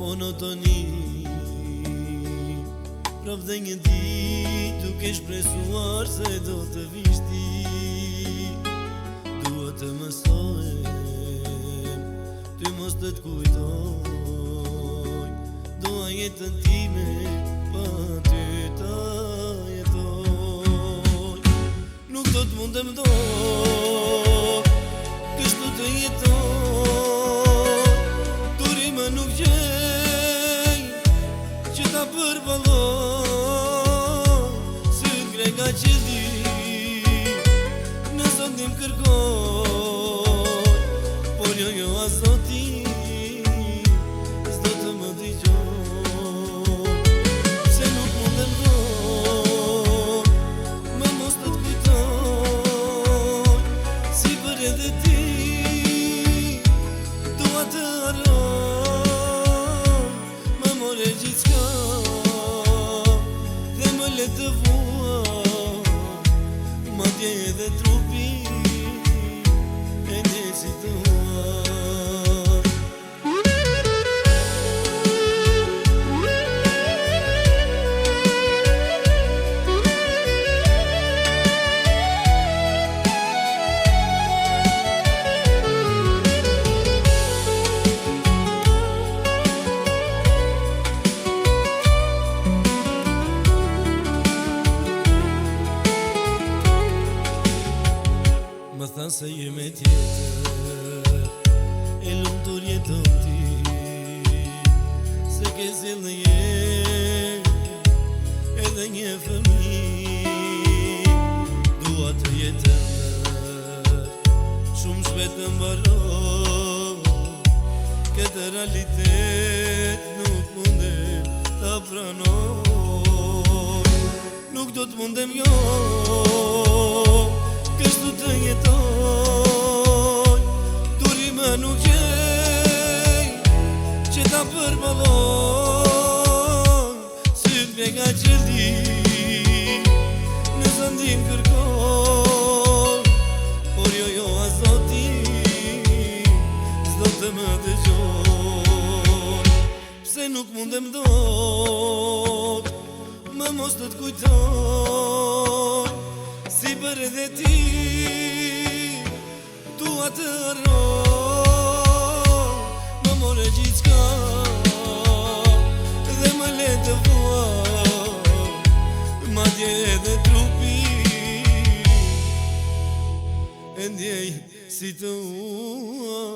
monotoni. Prap dhe një dit duke shpresuar se do të vish ti. Dua të mësojmë, ty mos të kujtoj. Dua jetën time, pa ty ta jetoj. Nuk do të mundem do, kështu të jetoj. Turime nuk gjej, që ta përballoj. Syt grega që di, në zondim kërkoj. Por jo as do ti, s'do të më dëgjoj. Se nuk mundem do, më mos të kujtoj. Si për edhe ti, dua të harroj. Më more gjithçka dhe më le të vuaj. Madje edhe trupi e ndjej si tua. Më thanë se jeme tjetër, e lumtur jeton ti. Se ke zell në jetë edhe një fëmijë. Dua të jetër, shumë shpejt të mbaroj. Këtë realitet nuk mundem ta pranoj. Nuk do të mundem jo, kështu të jetoj. Turime nuk gjej, që ta përballoj. Syt grega që di, në zondim kërkoj. Por jo as do ti, s'do të më dëgjoj. Pse nuk mundem dot, më mos të kujtoj. Si për edhe ti, dua të harroj. Më more gjithçka dhe më le të vuaj. Madje edhe trupi e ndjej si tua.